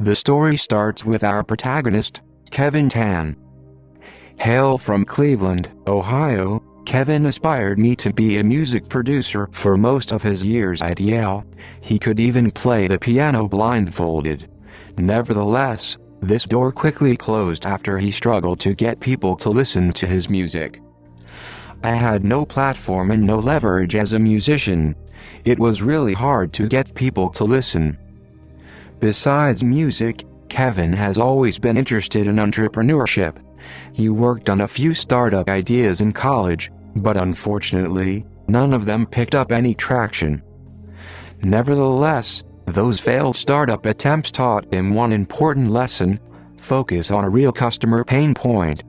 The story starts with our protagonist, Kevin Tan. Hail from Cleveland, Ohio, Kevin aspired me to be a music producer for most of his years at Yale. He could even play the piano blindfolded. Nevertheless, this door quickly closed after he struggled to get people to listen to his music. I had no platform and no leverage as a musician. It was really hard to get people to listen. Besides music, Kevin has always been interested in entrepreneurship. He worked on a few startup ideas in college, but unfortunately, none of them picked up any traction. Nevertheless, those failed startup attempts taught him one important lesson: focus on a real customer pain point.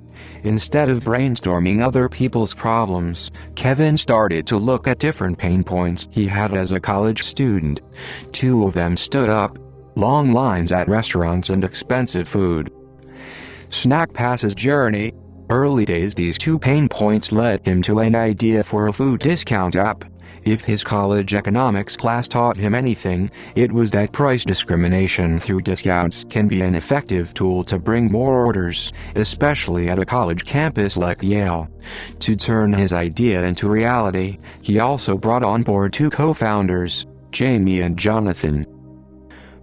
Instead of brainstorming other people's problems, Kevin started to look at different pain points he had as a college student. Two of them stood up: long lines at restaurants and expensive food. SnackPass's journey. Early days, these two pain points led him to an idea for a food discount app. If his college economics class taught him anything, it was that price discrimination through discounts can be an effective tool to bring more orders, especially at a college campus like Yale. To turn his idea into reality, he also brought on board two co-founders, Jamie and Jonathan,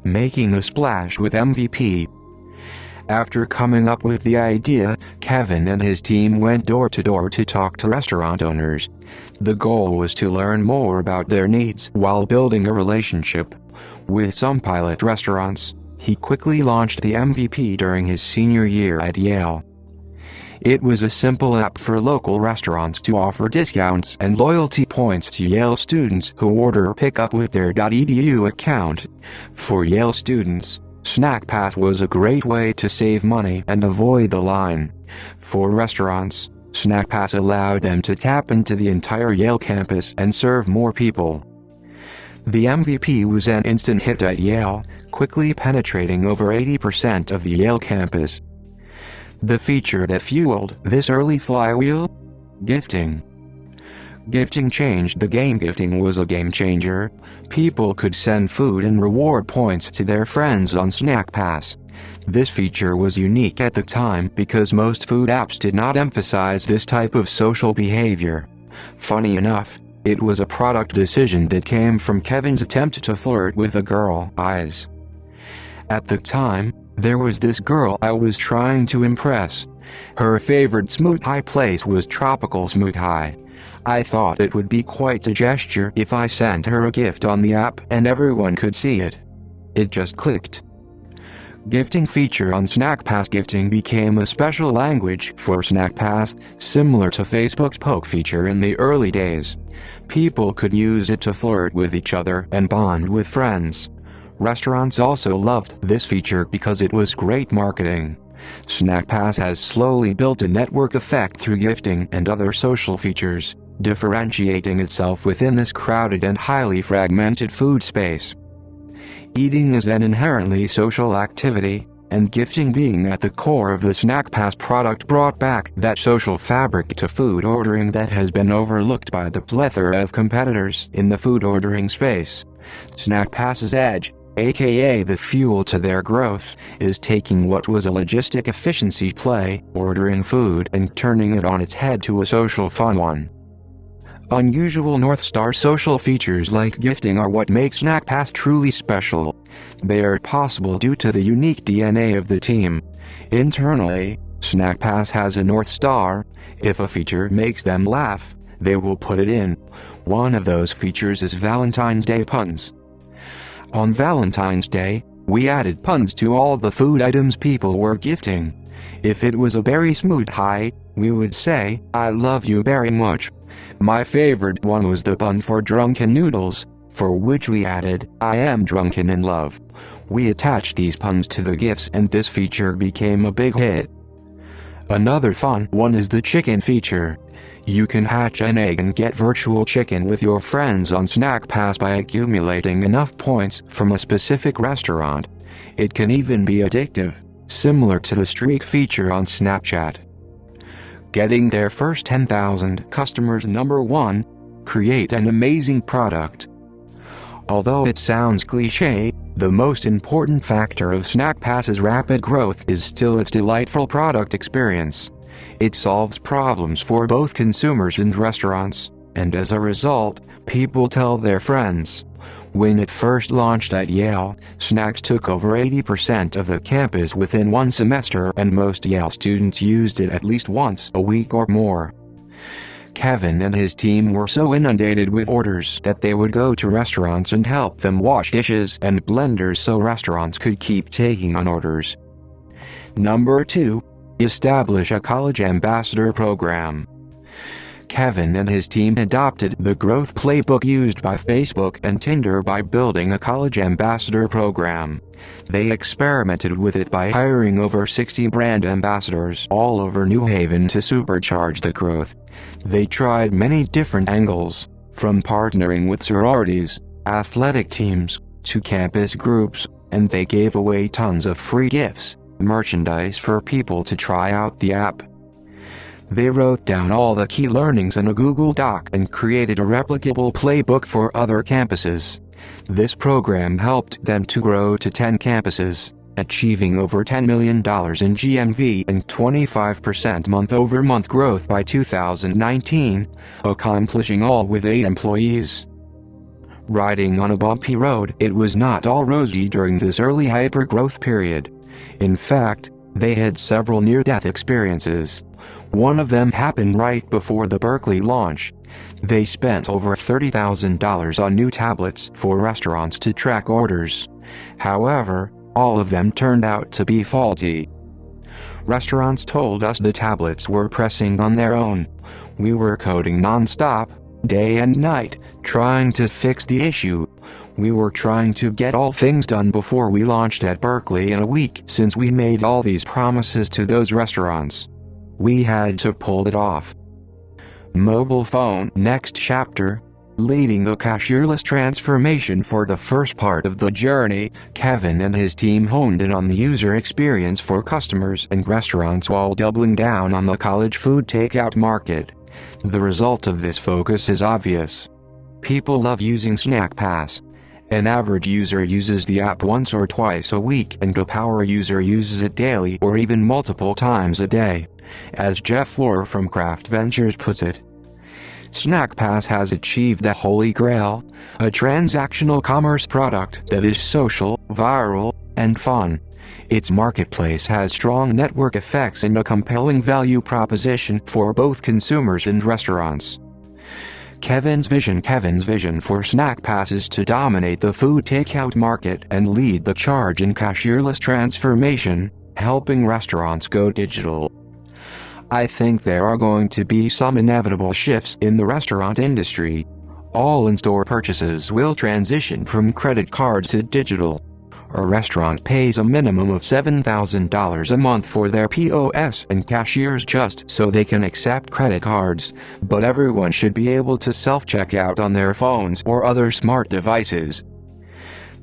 making a splash with MVP. After coming up with the idea, Kevin and his team went door to door to talk to restaurant owners. The goal was to learn more about their needs while building a relationship. With some pilot restaurants, he quickly launched the MVP during his senior year at Yale. It was a simple app for local restaurants to offer discounts and loyalty points to Yale students who order or pick up with their .edu account. For Yale students, SnackPass was a great way to save money and avoid the line. For restaurants, SnackPass allowed them to tap into the entire Yale campus and serve more people. The MVP was an instant hit at Yale, quickly penetrating over 80% of the Yale campus. The feature that fueled this early flywheel? Gifting. Gifting changed the game. Gifting was a game changer. People could send food and reward points to their friends on SnackPass. This feature was unique at the time because most food apps did not emphasize this type of social behavior. Funny enough, it was a product decision that came from Kevin's attempt to flirt with a girl. At the time, there was this girl I was trying to impress. Her favorite smoothie place was Tropical Smoothie. I thought it would be quite a gesture if I sent her a gift on the app and everyone could see it. It just clicked. Gifting feature on SnackPass. Gifting became a special language for SnackPass, similar to Facebook's poke feature in the early days. People could use it to flirt with each other and bond with friends. Restaurants also loved this feature because it was great marketing. SnackPass has slowly built a network effect through gifting and other social features, differentiating itself within this crowded and highly fragmented food space. Eating is an inherently social activity, and gifting being at the core of the SnackPass product brought back that social fabric to food ordering that has been overlooked by the plethora of competitors in the food ordering space. SnackPass's edge, aka the fuel to their growth, is taking what was a logistic efficiency play, ordering food, and turning it on its head to a social fun one. Unusual North Star social features like gifting are what make SnackPass truly special. They are possible due to the unique DNA of the team. Internally, SnackPass has a North Star. If a feature makes them laugh, they will put it in. One of those features is Valentine's Day puns. On Valentine's Day, we added puns to all the food items people were gifting. If it was a berry smoothie, we would say, "I love you very much." My favorite one was the pun for drunken noodles, for which we added, "I am drunken in love." We attached these puns to the gifts and this feature became a big hit. Another fun one is the chicken feature. You can hatch an egg and get virtual chicken with your friends on SnackPass by accumulating enough points from a specific restaurant. It can even be addictive, similar to the streak feature on Snapchat. Getting their first 10,000 customers. Number 1. Create an amazing product. Although it sounds cliché, The most important factor of snackpass's rapid growth is still its delightful product experience. It solves problems for both consumers and restaurants, and as a result, people tell their friends. When it first launched at Yale, snacks took over 80% of the campus within one semester, and most Yale students used it at least once a week or more. Kevin and his team were so inundated with orders that they would go to restaurants and help them wash dishes and blenders so restaurants could keep taking on orders. Number 2. Establish a college ambassador program. Kevin and his team adopted the growth playbook used by Facebook and Tinder by building a college ambassador program. They experimented with it by hiring over 60 brand ambassadors all over New Haven to supercharge the growth. They tried many different angles, from partnering with sororities, athletic teams, to campus groups, and they gave away tons of free gifts, merchandise for people to try out the app. They wrote down all the key learnings in a Google Doc and created a replicable playbook for other campuses. This program helped them to grow to 10 campuses, achieving over $10 million in GMV and 25% month-over-month growth by 2019, accomplishing all with 8 employees. Riding on a bumpy road, it was not all rosy during this early hyper-growth period. In fact, they had several near-death experiences. One of them happened right before the Berkeley launch. They spent over $30,000 on new tablets for restaurants to track orders. However, all of them turned out to be faulty. Restaurants told us the tablets were pressing on their own. We were coding non-stop, day and night, trying to fix the issue. We were trying to get all things done before we launched at Berkeley in a week, since we made all these promises to those restaurants. We had to pull it off. Mobile phone. Next chapter. Leading the cashierless transformation. For the first part of the journey, Kevin and his team honed in on the user experience for customers and restaurants while doubling down on the college food takeout market. The result of this focus is obvious. People love using snackpass. An average user uses the app once or twice a week, and a power user uses it daily or even multiple times a day. As Jeff Floor from Craft Ventures puts it, snackpass has achieved the holy grail, a transactional commerce product that is social, viral, and fun. Its marketplace has strong network effects and a compelling value proposition for both consumers and restaurants. Kevin's vision for snackpass is to dominate the food takeout market and lead the charge in cashierless transformation, helping restaurants go digital. I think there are going to be some inevitable shifts in the restaurant industry. All in-store purchases will transition from credit cards to digital. A restaurant pays a minimum of $7,000 a month for their POS and cashiers just so they can accept credit cards, but everyone should be able to self-check out on their phones or other smart devices.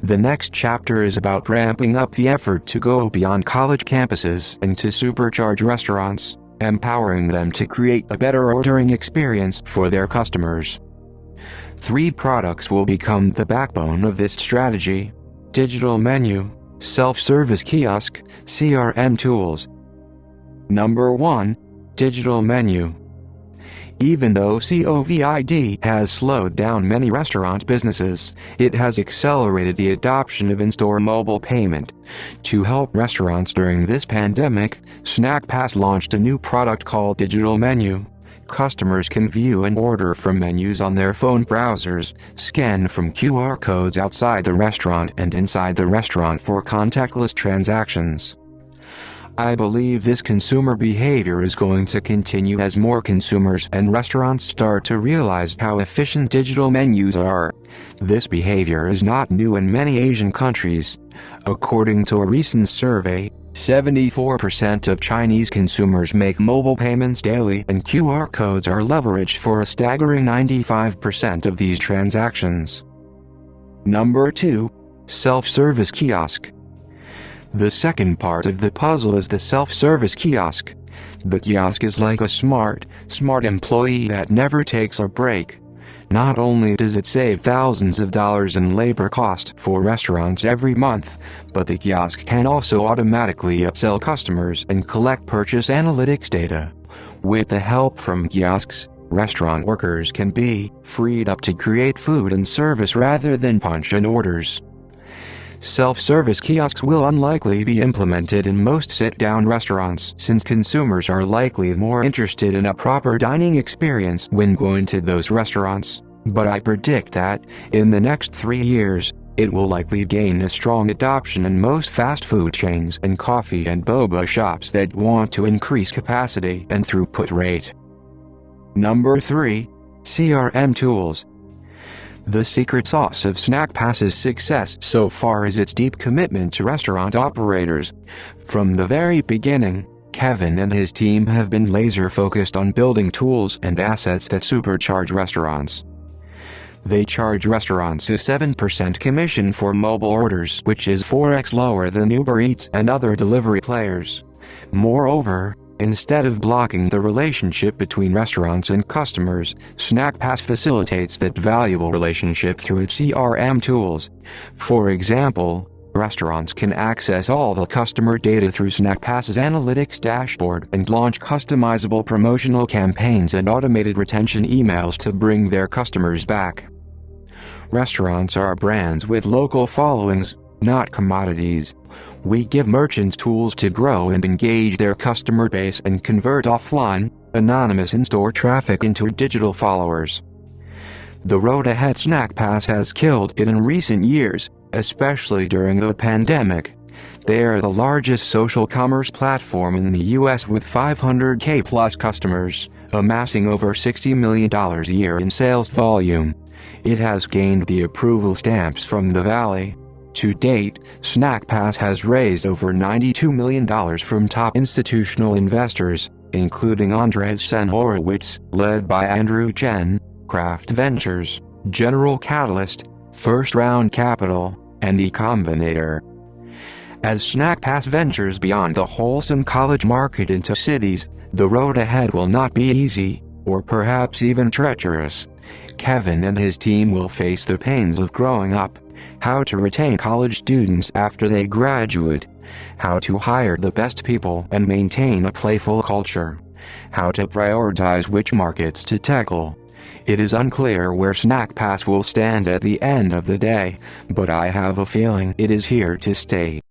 The next chapter is about ramping up the effort to go beyond college campuses and to supercharge restaurants, empowering them to create a better ordering experience for their customers. 3 products will become the backbone of this strategy: digital menu, self-service kiosk, CRM tools. Number 1. Digital menu. Even though COVID has slowed down many restaurant businesses, it has accelerated the adoption of in-store mobile payment. To help restaurants during this pandemic, snackpass launched a new product called Digital Menu. Customers can view and order from menus on their phone browsers, scan from QR codes outside the restaurant and inside the restaurant for contactless transactions. I believe this consumer behavior is going to continue as more consumers and restaurants start to realize how efficient digital menus are. This behavior is not new in many Asian countries. According to a recent survey, 74% of Chinese consumers make mobile payments daily, and QR codes are leveraged for a staggering 95% of these transactions. Number 2. Self-service kiosk. The second part of the puzzle is the self-service kiosk. The kiosk is like a smart employee that never takes a break. Not only does it save thousands of dollars in labor cost for restaurants every month, but the kiosk can also automatically upsell customers and collect purchase analytics data. With the help from kiosks, restaurant workers can be freed up to create food and service rather than punch in orders. Self-service kiosks will unlikely be implemented in most sit-down restaurants since consumers are likely more interested in a proper dining experience when going to those restaurants. But I predict that, in the next 3 years, it will likely gain a strong adoption in most fast food chains and coffee and boba shops that want to increase capacity and throughput rate. Number 3. CRM tools. The secret sauce of SnackPass's success so far is its deep commitment to restaurant operators. From the very beginning, Kevin and his team have been laser-focused on building tools and assets that supercharge restaurants. They charge restaurants a 7% commission for mobile orders, which is 4x lower than Uber Eats and other delivery players. Moreover, instead of blocking the relationship between restaurants and customers, SnackPass facilitates that valuable relationship through its CRM tools. For example, restaurants can access all the customer data through SnackPass's analytics dashboard and launch customizable promotional campaigns and automated retention emails to bring their customers back. Restaurants are brands with local followings, not commodities. We give merchants tools to grow and engage their customer base and convert offline, anonymous in-store traffic into digital followers. The road ahead SnackPass has killed it in recent years, especially during the pandemic. They are the largest social commerce platform in the US with 500K plus customers, amassing over $60 million a year in sales volume. It has gained the approval stamps from the Valley. To date, SnackPass has raised over $92 million from top institutional investors, including Andreessen Horowitz, led by Andrew Chen, Kraft Ventures, General Catalyst, First Round Capital, and E Combinator. As SnackPass ventures beyond the wholesome college market into cities, the road ahead will not be easy, or perhaps even treacherous. Kevin and his team will face the pains of growing up, how to retain college students after they graduate, how to hire the best people and maintain a playful culture, how to prioritize which markets to tackle. It is unclear where SnackPass will stand at the end of the day, but I have a feeling it is here to stay.